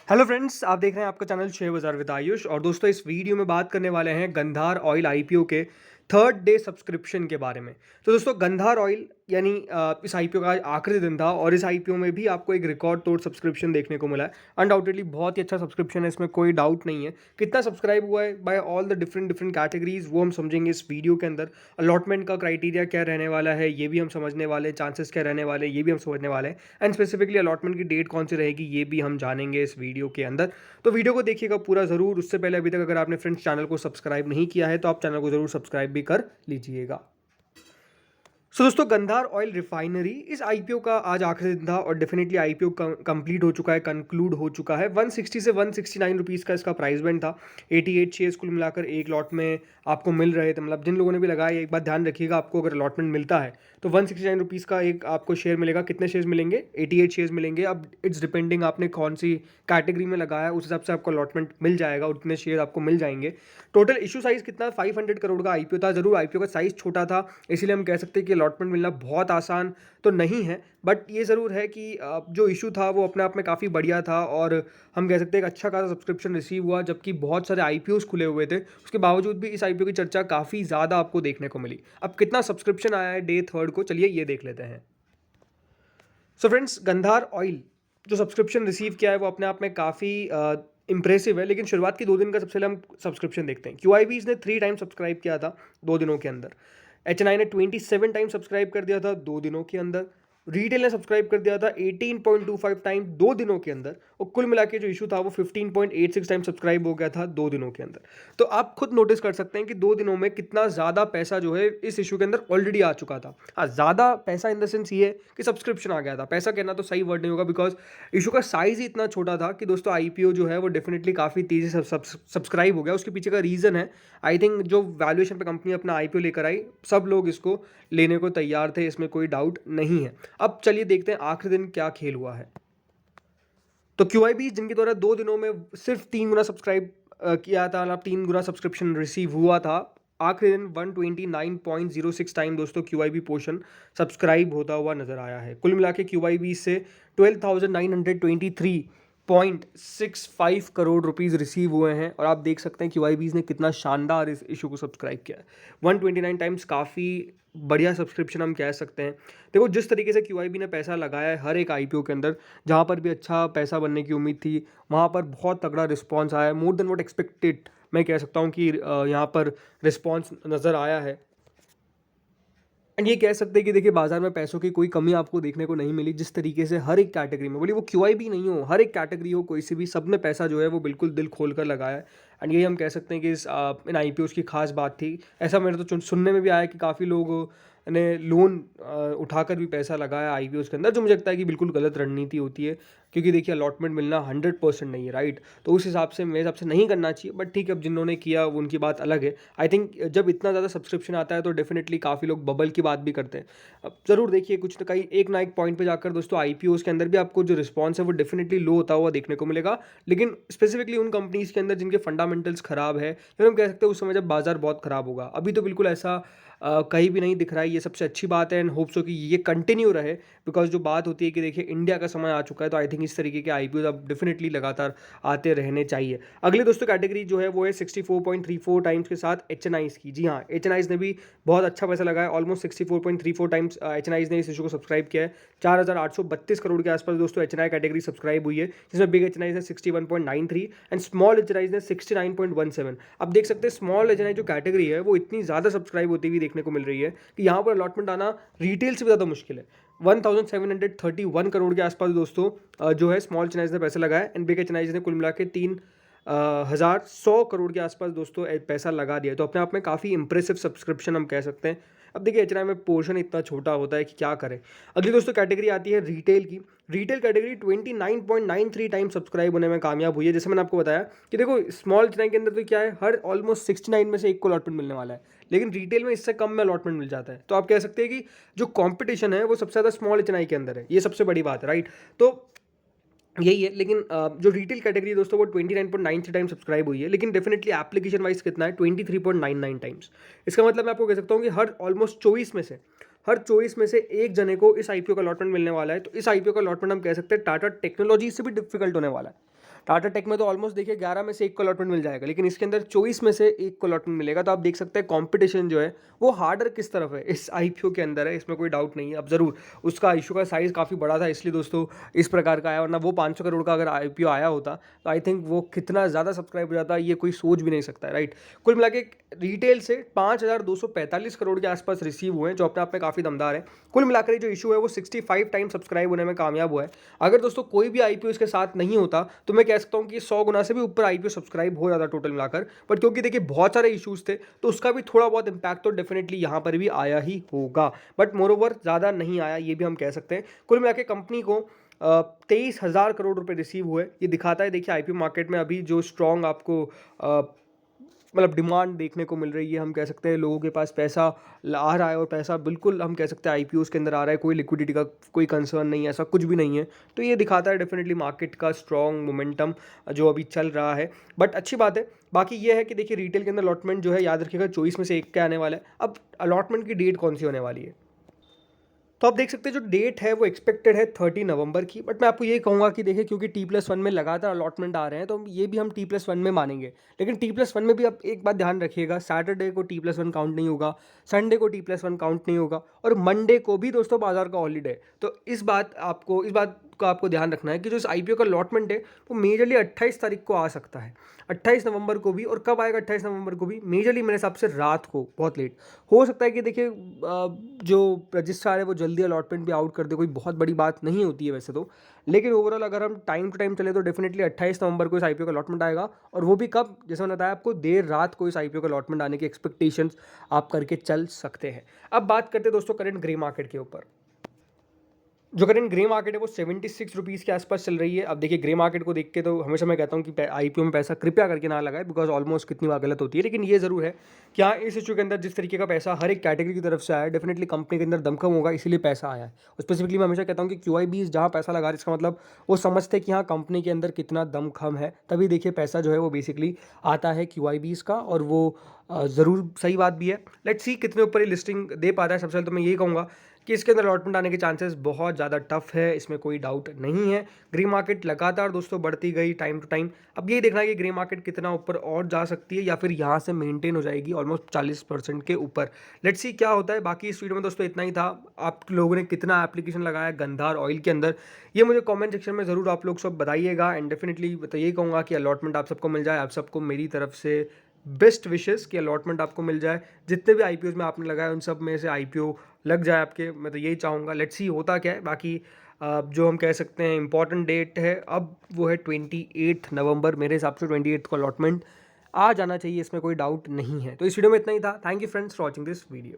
Hello friends, आप देख रहे हैं आपका चैनल शेयर बाज़ार विद आयुष। और दोस्तों, इस वीडियो में बात करने वाले हैं गंधार ऑयल आईपीओ के थर्ड डे सब्सक्रिप्शन के बारे में। तो दोस्तों, गंधार ऑयल यानी इस आईपीओ का आज आखिरी दिन था और इस आईपीओ में भी आपको एक रिकॉर्ड तोड़ सब्सक्रिप्शन देखने को मिला है। अनडाउटेडली बहुत ही अच्छा सब्सक्रिप्शन है, इसमें कोई डाउट नहीं है। कितना सब्सक्राइब हुआ है by all the different different categories, वो हम समझेंगे इस वीडियो के अंदर। अलॉटमेंट का क्राइटेरिया क्या रहने वाला है ये भी हम समझने वाले हैं, चांसेस क्या रहने वाले हैं ये भी हम समझने वाले हैं, एंड स्पेसिफिकली अलॉटमेंट की डेट कौन सी रहेगी ये भी हम जानेंगे इस वीडियो के अंदर। तो वीडियो को देखिएगा पूरा ज़रूर। उससे पहले अभी तक अगर आपने फ्रेंड्स चैनल को सब्सक्राइब नहीं किया है तो आप चैनल को ज़रूर सब्सक्राइब भी कर लीजिएगा। सो दोस्तों, गंधार ऑयल रिफाइनरी इस आईपीओ का आज आखिरी दिन था और डेफिनेटली आईपीओ कंप्लीट हो चुका है, कंक्लूड हो चुका है। 160 से 169 रुपीज़ का इसका प्राइस बैंड था। 88 शेयर्स कुल मिलाकर एक लॉट में आपको मिल रहे थे। मतलब जिन लोगों ने भी लगाया, एक बात ध्यान रखिएगा, आपको अगर अलॉटमेंट मिलता है तो 169 रुपीज़ का एक आपको शेयर मिलेगा। कितने शेयर्स मिलेंगे? 88 शेयर्स मिलेंगे। अब इट्स डिपेंडिंग आपने कौन सी कैटेगरी में लगाया, उस हिसाब से आपको अलॉटमेंट मिल जाएगा, उतने शेयर आपको मिल जाएंगे। टोटल इशू साइज़ कितना? 500 करोड़ का आईपीओ था। ज़रूर आईपीओ का साइज़ छोटा था, इसीलिए हम कह सकते हैं कि अलॉटमेंट मिलना बहुत आसान तो नहीं है, बट ये ज़रूर है कि जो इशू था वो अपने आप में काफ़ी बढ़िया था और हम कह सकते हैं एक अच्छा खासा सब्सक्रिप्शन रिसीव हुआ। जबकि बहुत सारे आईपीओस खुले हुए थे, उसके बावजूद भी इस आईपीओ की चर्चा काफ़ी ज़्यादा आपको देखने को मिली। अब कितना सब्सक्रिप्शन आया है डे थर्ड को, चलिए ये देख लेते हैं। सो फ्रेंड्स, गंधार ऑयल जो सब्सक्रिप्शन रिसीव किया है वो अपने आप में काफ़ी इंप्रेसिव है। लेकिन शुरुआत के 2 दिन का सबसे पहले हम सब्सक्रिप्शन देखते हैं। क्यूआईबीज ने 3 टाइम सब्सक्राइब किया था 2 दिनों के अंदर। एचएनआई ने 27 टाइम सब्सक्राइब कर दिया था 2 दिनों के अंदर। रिटेल ने सब्सक्राइब कर दिया था 18.25 टाइम 2 दिनों के अंदर। और कुल मिला के जो इशू था वो 15.86 टाइम सब्सक्राइब हो गया था 2 दिनों के अंदर। तो आप खुद नोटिस कर सकते हैं कि 2 दिनों में कितना ज़्यादा पैसा जो है इस इशू के अंदर ऑलरेडी आ चुका था। हाँ, ज़्यादा पैसा इन द सेंस ये है कि सब्सक्रिप्शन आ गया था। पैसा कहना तो सही वर्ड नहीं होगा, बिकॉज इशू का साइज ही इतना छोटा था कि दोस्तों आईपीओ जो है वो डेफिनेटली काफ़ी तेज़ी से सब्सक्राइब हो गया। उसके पीछे का रीज़न है, आई थिंक, जो वैल्यूएशन पे कंपनी अपना आईपीओ लेकर आई, सब लोग इसको लेने को तैयार थे, इसमें कोई डाउट नहीं है। अब चलिए देखते हैं आखिरी दिन क्या खेल हुआ है। तो क्यूआईबी जिनके द्वारा 2 दिनों में सिर्फ 3 गुना सब्सक्राइब किया था, मतलब 3 गुना सब्सक्रिप्शन रिसीव हुआ था, आखिरी दिन 129.06 टाइम दोस्तों क्यूआईबी पोर्शन सब्सक्राइब होता हुआ नजर आया है। कुल मिला के क्यूआईबी से 12,923.65 करोड़ रुपीज़ रिसीव हुए हैं। और आप देख सकते हैं क्यूआईबीज ने कितना शानदार इस इशू को सब्सक्राइब किया है। 129 टाइम्स काफ़ी बढ़िया सब्सक्रिप्शन हम कह सकते हैं। देखो, जिस तरीके से क्यूआईबी ने पैसा लगाया है हर एक आईपीओ के अंदर, जहाँ पर भी अच्छा पैसा बनने की उम्मीद थी वहाँ पर बहुत तगड़ा रिस्पॉन्स आया है, मोर देन व्हाट एक्सपेक्टेड। मैं कह सकता हूँ कि यहाँ पर रिस्पॉन्स नज़र आया है। एंड ये कह सकते हैं कि देखिए, बाजार में पैसों की कोई कमी आपको देखने को नहीं मिली। जिस तरीके से हर एक कैटेगरी में, बोलिए वो क्यूआईबी नहीं हो, हर एक कैटेगरी हो, कोई सी भी, सब ने पैसा जो है वो बिल्कुल दिल खोल कर लगाया है। एंड यही हम कह सकते हैं कि इन आईपीओ की खास बात थी। ऐसा मेरे तो सुनने में भी आया कि काफ़ी लोग ने लोन उठाकर भी पैसा लगाया आईपीओ के अंदर, जो मुझे लगता है कि बिल्कुल गलत रणनीति होती है। क्योंकि देखिए, अलॉटमेंट मिलना 100% नहीं है, राइट? तो उस हिसाब से मेरे हिसाब से नहीं करना चाहिए। बट ठीक है, अब जिन्होंने किया वो उनकी बात अलग है। आई थिंक जब इतना ज़्यादा सब्सक्रिप्शन आता है तो डेफिनेटली काफ़ी लोग बबल की बात भी करते हैं। अब ज़रूर देखिए, कुछ ना कहीं एक ना एक पॉइंट पे जाकर दोस्तों आईपीओ के अंदर भी आपको जो रिस्पॉन्स है वो डेफिनेटली लो होता हुआ देखने को मिलेगा। लेकिन स्पेसिफिकली उन कंपनीज़ के अंदर जिनके फंडामेंटल्स खराब है, फिर हम कह सकते हैं उस समय जब बाजार बहुत खराब होगा। अभी तो बिल्कुल ऐसा कहीं भी नहीं दिख रहा है। ये सबसे अच्छी बात है एंड होप सो कि ये कंटिन्यू रहे। बिकॉज जो बात होती है कि देखिए, इंडिया का समय आ चुका है, तो आई थिंक इस तरीके के आईपीओ अब डेफिनेटली लगातार आते रहने चाहिए। अगली दोस्तों कैटेगरी जो है वो है 64.34 टाइम्स के साथ एचएनआईज की। जी हाँ, एचएनआईज ने भी बहुत अच्छा पैसा लगाया। ऑलमोस्ट 64.34 टाइम्स एचएनआईज ने इस इशू को सब्सक्राइब किया है। 4,832 करोड़ के आसपास दोस्तों एचएनआई कैटेगरी सब्सक्राइब हुई है, जिसमें बिग एचएनआईज ने 61.93 एंड स्मॉल एचएनआईज ने 69.17। अब देख सकते हैं स्मॉल एचएनआई जो कैटेगरी है वो इतनी ज़्यादा सब्सक्राइब होती हुई देखने को मिल रही है कि यहाँ पर अलॉटमेंट आना रिटेल से भी ज़्यादा मुश्किल है। 1731 करोड़ के आसपास दोस्तों जो है स्मॉल एचएनआईज ने पैसा लगाया एंड बिग एचएनआईज ने कुल मिला के 3,100 करोड़ के आसपास दोस्तों पैसा लगा दिया। तो अपने आप में काफ़ी इंप्रेसिव सब्सक्रिप्शन हम कह सकते हैं। अब देखिए, एचएनआई में पोर्शन इतना छोटा होता है कि क्या करें। अगली दोस्तों कैटेगरी आती है रिटेल की। रिटेल कैटेगरी 29.93 टाइम सब्सक्राइब होने में कामयाब हुई है। जैसे मैंने आपको बताया कि देखो, स्मॉल एचएनआई के अंदर तो क्या है, हर ऑलमोस्ट 69 में से एक को अलॉटमेंट मिलने वाला है, लेकिन रिटेल में इससे कम में अलॉटमेंट मिल जाता है। तो आप कह सकते हैं कि जो कंपटीशन है वो सबसे ज़्यादा स्मॉल एचएनआई के अंदर है। ये सबसे बड़ी बात है, राइट? तो यही है। लेकिन जो रिटेल कैटेगरी है दोस्तों वो 29.93 टाइम सब्सक्राइब हुई है, लेकिन डेफिनेटली एप्लीकेशन वाइज कितना है, 23.99 टाइम्स। इसका मतलब मैं आपको कह सकता हूँ कि हर 24 में से एक जने को इस आईपीओ का अलॉटमेंट मिलने वाला है। तो इस आईपीओ का अलॉटमेंट हम कह सकते हैं टाटा टेक्नोलॉजी से भी डिफिकल्ट होने वाला है। टाटा टेक में तो ऑलमोस्ट देखिए 11 में से 1 को अलॉटमेंट मिल जाएगा, लेकिन इसके अंदर 24 में से 1 को अलॉटमेंट मिलेगा। तो आप देख सकते हैं कॉम्पिटिशन जो है वो हार्डर किस तरफ है, इस आईपीओ के अंदर है, इसमें कोई डाउट नहीं है। अब ज़रूर उसका इशू का साइज़ काफ़ी बड़ा था, इसलिए दोस्तों इस प्रकार का आया, वरना वो 500 करोड़ का अगर आईपीओ आया होता तो आई थिंक वो कितना ज़्यादा सब्सक्राइब हो जाता ये कोई सोच भी नहीं सकता है, राइट। कुल मिला के रिटेल से 5,245 करोड़ के आसपास रिसीव हुए हैं, जो अपने आप में काफ़ी दमदार है। कुल मिलाकर जो इशू है वो 65 टाइम सब्सक्राइब होने में कामयाब हुआ है। अगर दोस्तों कोई भी आईपीओ इसके साथ नहीं होता तो मैं कह सकता हूँ कि 100 गुना से भी ऊपर आईपीओ सब्सक्राइब हो जाता टोटल मिलाकर, बट क्योंकि देखिए बहुत सारे इश्यूज थे तो उसका भी थोड़ा बहुत इंपैक्ट तो डेफिनेटली यहाँ पर भी आया ही होगा, बट मोरोवर ज़्यादा नहीं आया, ये भी हम कह सकते हैं। कुल मिला के कंपनी को 23,000 करोड़ रुपए रिसीव हुए। ये दिखाता है देखिए आईपीओ मार्केट में अभी जो स्ट्रॉन्ग आपको मतलब डिमांड देखने को मिल रही है। हम कह सकते हैं लोगों के पास पैसा आ रहा है, और पैसा बिल्कुल हम कह सकते हैं आईपीओस के अंदर आ रहा है, कोई लिक्विडिटी का कोई कंसर्न नहीं है, ऐसा कुछ भी नहीं है। तो ये दिखाता है डेफिनेटली मार्केट का स्ट्रॉन्ग मोमेंटम जो अभी चल रहा है, बट अच्छी बात है। बाकी ये है कि देखिए रिटेल के अंदर अलॉटमेंट जो है याद रखिएगा 24 में से 1 के आने वाला है। अब अलॉटमेंट की डेट कौन सी होने वाली है, तो आप देख सकते हैं जो डेट है वो एक्सपेक्टेड है 30 नवंबर की, बट मैं आपको ये कहूँगा कि देखिए क्योंकि T+1 में लगातार अलॉटमेंट आ रहे हैं तो ये भी हम T+1 में मानेंगे। लेकिन T+1 में भी आप एक बात ध्यान रखिएगा, सैटरडे को T+1 काउंट नहीं होगा, संडे को T+1 काउंट नहीं होगा, और मंडे को भी दोस्तों बाजार का हॉलीडे है। तो इस बात का आपको ध्यान रखना है कि जो इस आईपीओ का अलॉटमेंट है वो मेजरली 28 तारीख को आ सकता है, 28 नवंबर को भी। और कब आएगा 28 नवंबर को भी, मेजरली मेरे हिसाब से रात को, बहुत लेट हो सकता है कि देखिए जो रजिस्ट्रार है वो जल्दी अलॉटमेंट भी आउट कर दे, कोई बहुत बड़ी बात नहीं होती है वैसे तो। लेकिन ओवरऑल अगर हम टाइम टू टाइम चले तो डेफिनेटली 28 नवंबर को इस आईपीओ का अलॉटमेंट आएगा, और वो भी कब, जैसे मैंने बताया आपको, देर रात को इस आईपीओ का अलॉटमेंट आने की एक्सपेक्टेशंस आप करके चल सकते हैं। अब बात करते हैं दोस्तों करंट ग्रे मार्केट के ऊपर। जो करंट ग्रे मार्केट है वो 76 रुपीज़ के आसपास चल रही है। अब देखिए ग्रे मार्केट को देख के तो हमेशा मैं कहता हूँ कि आईपीओ में पैसा कृपया करके ना लगाए, बिकॉज ऑलमोस्ट कितनी बार गलत होती है। लेकिन ये ज़रूर है कि हाँ, इस इशू के अंदर जिस तरीके का पैसा हर एक कैटेगरी की तरफ से आया है, डेफिनेटली कंपनी के अंदर दमखम होगा, इसीलिए पैसा आया है। स्पेसिफिकली मैं हमेशा कहता हूँ कि QIBs जहाँ पैसा लगा रहे हैं, इसका मतलब वो समझते हैं कि हाँ कंपनी के अंदर कितना दमखम है, तभी देखिए पैसा जो है वो बेसिकली आता है QIBs का, और वो ज़रूर सही बात भी है। लेट्स सी कितने ऊपर ये लिस्टिंग दे पाता है। सबसे पहले तो मैं यही कहूँगा कि इसके अंदर अलॉटमेंट आने के चांसेस बहुत ज़्यादा टफ है, इसमें कोई डाउट नहीं है। ग्रे मार्केट लगातार दोस्तों बढ़ती गई टाइम टू टाइम। अब यही देखना है कि ग्रे मार्केट कितना ऊपर और जा सकती है, या फिर यहाँ से मेंटेन हो जाएगी ऑलमोस्ट 40% के ऊपर। लेट्स सी क्या होता है। बाकी इस वीडियो में दोस्तों इतना ही था। आप लोगों ने कितना एप्लीकेशन लगाया गंधार ऑयल के अंदर, ये मुझे कॉमेंट सेक्शन में ज़रूर आप लोग सब बताइएगा। एंड डेफिनेटली तो यही कहूँगा कि अलॉटमेंट आप सबको मिल जाए। आप सबको मेरी तरफ से बेस्ट विशेस कि अलॉटमेंट आपको मिल जाए। जितने भी आईपीओ में आपने लगाया उन सब में से आईपीओ लग जाए आपके, मैं तो यही चाहूँगा। लेट्स सी होता क्या है। बाकी जो हम कह सकते हैं इंपॉर्टेंट डेट है अब वो है 28 नवंबर। मेरे हिसाब से 28 को अलॉटमेंट आ जाना चाहिए, इसमें कोई डाउट नहीं है। तो इस वीडियो में इतना ही था। Thank you friends for watching this video.